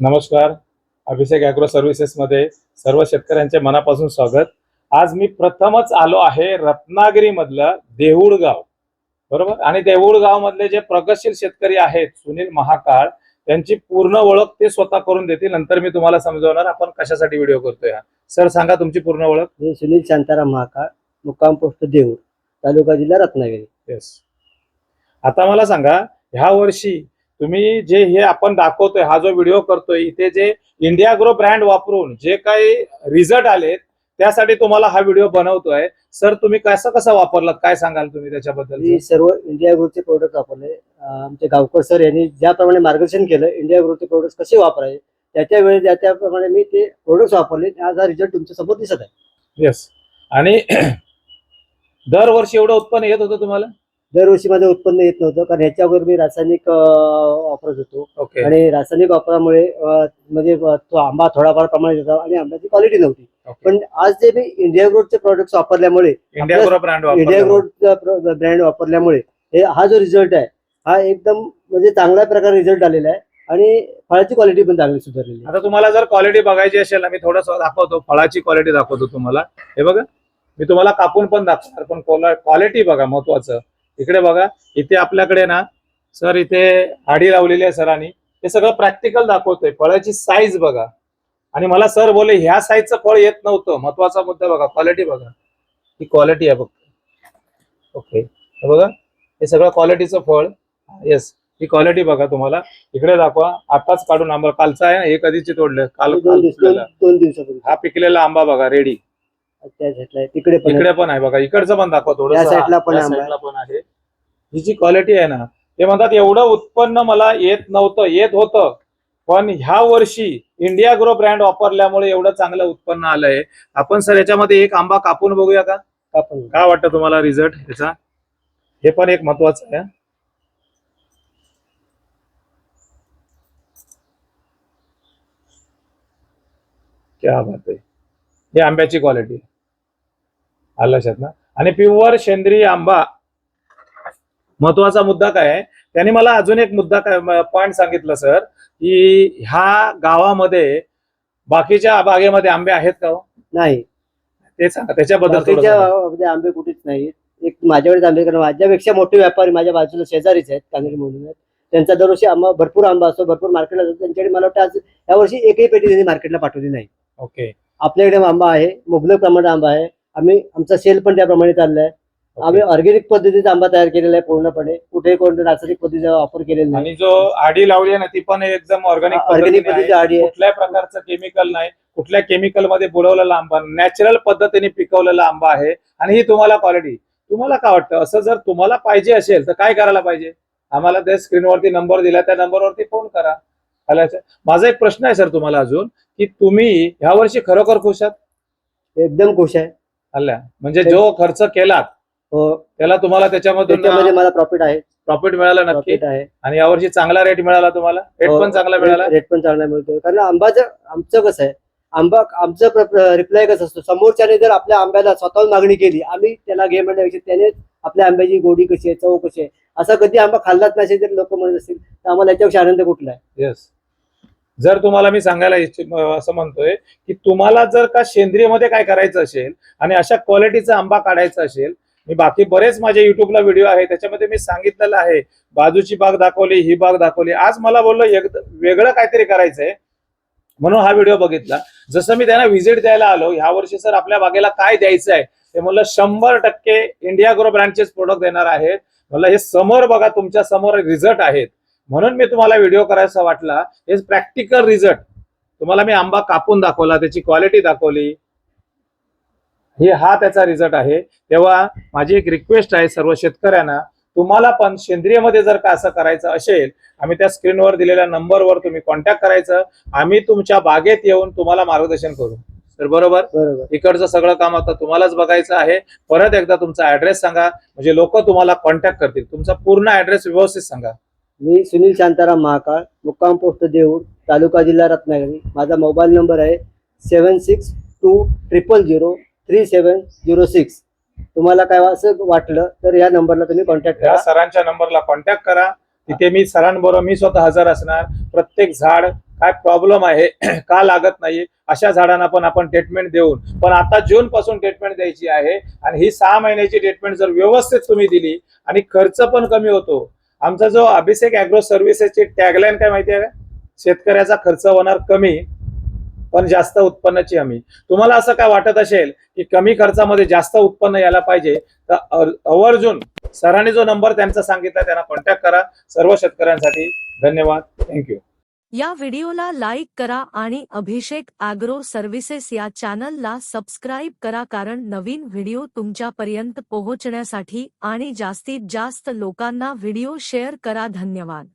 नमस्कार. अभिषेक agro services मध्ये सर्व शेतकऱ्यांचे मनापासून स्वागत. आज मी प्रथमच आलो आहे रत्नागिरी मधलं देऊळ गाव, बरोबर. आणि देऊळ गाव मधले जे प्रगतशील शेतकरी आहेत सुनील महाकाळ, त्यांची पूर्ण ओळख ते स्वतः करून देतील. नंतर मी तुम्हाला समजवणार आपण कशासाठी व्हिडिओ करतोय. सर सांगा तुमची पूर्ण ओळख. मी सुनील शांताराम महाकाळ, मुक्काम पोस्ट देऊळ, तालुका जिल्हा रत्नागिरी. येस. आता मला सांगा, ह्या वर्षी तुम्ही जे हे आपण दाखवतोय, हा जो व्हिडिओ करतोय, इथे जे इंडिया ग्रो ब्रँड वापरून जे काही रिझल्ट आले त्यासाठी तुम्हाला हा व्हिडिओ बनवतोय. सर तुम्ही कसं वापरलात, काय सांगाल तुम्ही त्याच्याबद्दल? मी सर्व इंडिया ग्रोचे प्रोडक्ट वापरले. आमचे गावकर सर यांनी ज्याप्रमाणे मार्गदर्शन केलं इंडिया ग्रोचे प्रोडक्ट कसे वापरायचे त्याच्या वेळी त्याप्रमाणे मी ते प्रोडक्ट वापरले. आज हा रिझल्ट तुमच्या समोर दिसत आहे. येस. आणि दरवर्षी एवढं उत्पन्न येत होतं तुम्हाला? दरवर्षी माझं उत्पन्न येत नव्हतं, कारण ह्याच्या अगोदर मी रासायनिक वापरत होतो. ओके. आणि रासायनिक वापरामुळे म्हणजे तो आंबा थोडाफार प्रमाणात येतो आणि आंब्याची क्वालिटी नव्हती. पण आज जे मी इंडिया ग्रोचे प्रोडक्ट वापरल्यामुळे, India grow brand India grow brand वापरल्यामुळे हा जो रिझल्ट आहे हा एकदम म्हणजे चांगल्या प्रकारे रिझल्ट आलेला आहे. आणि फळाची क्वालिटी पण चांगली सुधारलेली आहे. आता तुम्हाला जर क्वालिटी बघायची असेल ना, मी थोडंसं दाखवतो, फळाची क्वालिटी दाखवतो तुम्हाला. हे बघा, मी तुम्हाला कापून पण दाखवणार, पण क्वालिटी बघा महत्वाचं. इकडे बघा, इथे आपल्याकडे ना सर इथे आडी लावलेली आहे सरांनी. हे सगळं प्रॅक्टिकल दाखवतोय. फळाची साईज बघा. आणि मला सर बोले ह्या साईजचं फळ येत नव्हतं. महत्वाचा मुद्दा बघा, क्वालिटी बघा. ही क्वालिटी आहे फक्त. ओके, हे बघा, हे सगळं क्वालिटीचं फळ. येस, ही क्वालिटी बघा. तुम्हाला इकडे दाखवा. आताच काढून आंबा कालचा आहे ना, हे कधीची तोडलं? काल 2 दिवसापूर्वी. हा पिकलेला आंबा बघा, रेडी. त्या साईडला तिकडे पण आहे बघा. इकडचं पण दाखवा थोडं. या साईडला पण आहे. ही जी क्वालिटी आहे ना, ते म्हणतात एवढं उत्पन्न मला येत नव्हतं, येत होतं, पण ह्या वर्षी इंडिया ग्रो ब्रँड वापरल्यामुळे एवढं चांगलं उत्पन्न आलंय. आपण सर याच्यामध्ये एक आंबा कापून बघूया का? काय वाटतं तुम्हाला रिझल्ट याचा? हे पण एक महत्वाचं आहे. क्या बात आहे. ही आंब्याची क्वालिटी आलं लक्षात ना. आणि प्युअर सेंद्रिय आंबा. महत्वाचा मुद्दा काय आहे, त्यांनी मला अजून एक मुद्दा काय पॉइंट सांगितलं सर, की ह्या गावामध्ये बाकीच्या बागेमध्ये आंबे आहेत का? नाही, ते सांगा त्याच्याबद्दल. बाकीच्या आंबे कुठेच नाही. एक माझ्याकडेच आंबे, कारण माझ्यापेक्षा मोठे व्यापारी माझ्या बाजूला शेजारीच आहेत, कांगरी म्हणून आहेत. त्यांचा दरवर्षी आंबा भरपूर आंबा असतो, भरपूर मार्केटला जातो. त्यांच्याकडे मला वाटतं आज यावर्षी एकही पेटी त्यांनी मार्केटला पाठवली नाही. ओके. आपल्याकडे आंबा आहे, मुबलक प्रमाणात आंबा आहे. आमचा सेल पण त्याप्रमाणे चाललाय. आम्ही ऑर्गॅनिक पद्धतीचा आंबा तयार केलेला आहे पूर्णपणे. कुठे कोणत्या रासायनिक पद्धतीचा वापर केलेला नाही. आणि जो आडी लावली आहे ना, ती पण एकदम ऑर्गॅनिक पद्धतीची आडी आहे. कुठल्याही प्रकारचं केमिकल नाही, कुठल्या केमिकल मध्ये बुडवलेला आंबा, नॅचरल पद्धतीने पिकवलेला आंबा आहे. आणि ही तुम्हाला क्वालिटी. तुम्हाला काय वाटतं, असं जर तुम्हाला पाहिजे असेल तर काय करायला पाहिजे? आम्हाला त्या स्क्रीनवरती नंबर दिला, त्या नंबरवरती फोन करा. माझा एक प्रश्न आहे सर तुम्हाला अजून, की तुम्ही ह्या वर्षी खरोखर खुश आहात? एकदम खुश आहे. म्हणजे जो खर्च केलात त्याला तुम्हाला त्याच्यामधून मला प्रॉफिट आहे. प्रॉफिट मिळालं नक्की आहे. आणि यावर्षी चांगला रेट मिळाला तुम्हाला? रेट पण चांगला मिळाला? रेट पण चांगला मिळतो. कारण आमचं कसं आहे, आमचं रिप्लाय कसं असतो, समोरच्याने जर आपल्या आंब्याला स्वतःहून मागणी केली, आम्ही त्याला घे म्हणण्यापेक्षा त्याने आपल्या आंब्याची गोडी कशी आहे, चव कशी आहे, असा कधी आंबा खाल्लाच नाही जर लोक म्हणत असतील तर आम्हाला याच्यापेक्षा आनंद कुठला आहे? येस. जर तुम्हाला मी सांगायला असं म्हणतोय की तुम्हाला जर का सेंद्रियमध्ये काय करायचं असेल आणि अशा क्वालिटीचा आंबा काढायचा असेल, मी बाकी बरेच माझ्या युट्यूबला व्हिडिओ आहे त्याच्यामध्ये मी सांगितलेलं आहे. बाजूची बाग दाखवली, ही बाग दाखवली. आज मला बोललो वेगळं काहीतरी करायचंय, म्हणून हा व्हिडिओ बघितला. जसं मी त्यांना व्हिजिट द्यायला आलो, ह्या वर्षी सर आपल्या बागेला काय द्यायचं आहे ते म्हणलं 100% इंडिया ग्रो ब्रँडचेच प्रोडक्ट देणार आहेत. म्हणलं हे समोर बघा, तुमच्या समोर रिझल्ट आहेत, म्हणून मी तुम्हाला व्हिडिओ करायचा वाटला. हे प्रॅक्टिकल रिझल्ट तुम्हाला मी आंबा कापून दाखवला, त्याची क्वालिटी दाखवली. हा त्याचा रिझल्ट आहे. तेव्हा माझी एक रिक्वेस्ट आहे सर्व शेतकऱ्यांना, तुम्हाला पण सेंद्रियमध्ये जर का असं करायचं असेल, आम्ही त्या स्क्रीनवर दिलेल्या नंबरवर तुम्ही कॉन्टॅक्ट करायचं. आम्ही तुमच्या बागेत येऊन तुम्हाला मार्गदर्शन करू. तर बरोबर. इकडचं सगळं काम आता तुम्हालाच बघायचं आहे. परत एकदा तुमचा ऍड्रेस सांगा, म्हणजे लोक तुम्हाला कॉन्टॅक्ट करतील. तुमचा पूर्ण ऍड्रेस व्यवस्थित सांगा. मी सुनील शांताराम महाकाळ, मुक्काम पोस्ट देऊळ, तालुका जिल्हा रत्नागिरी. माझा मोबाईल नंबर आहे 7620003706. तुम्हाला काय असं वाटलं तर या नंबरला तुम्ही कॉन्टॅक्ट करा. सरांच्या नंबरला कॉन्टॅक्ट करा. तिथे मी सरांबरोबर मी स्वतः हजर असणार. प्रत्येक झाड काय प्रॉब्लेम आहे का लागत नाही, अशा झाडांना पण आपण ट्रीटमेंट देऊन, पण आता जून पासून ट्रीटमेंट द्यायची आहे आणि ही 6 महिन्याची ट्रीटमेंट जर व्यवस्थित तुम्ही दिली आणि खर्च पण कमी होतो. आमचा जो अभिषेक ॲग्रो सर्व्हिसेसची टॅगलाईन काय माहिती आहे का? शेतकऱ्याचा खर्च होणार कमी पण जास्त उत्पन्नाची हमी. तुम्हाला असं काय वाटत असेल की कमी खर्चामध्ये जास्त उत्पन्न यायला पाहिजे, तर आवर्जून सरांनी जो नंबर त्यांचा सांगितला त्यांना कॉन्टॅक्ट करा. सर्व शेतकऱ्यांसाठी धन्यवाद. थँक्यू. या व्हिडिओला लाईक करा आणि अभिषेक ॲग्रो सर्व्हिसेस या चॅनलला सबस्क्राईब करा, कारण नवीन व्हिडिओ तुमच्यापर्यंत पोहोचण्यासाठी आणि जास्तीत जास्त लोकांना व्हिडिओ शेअर करा. धन्यवाद.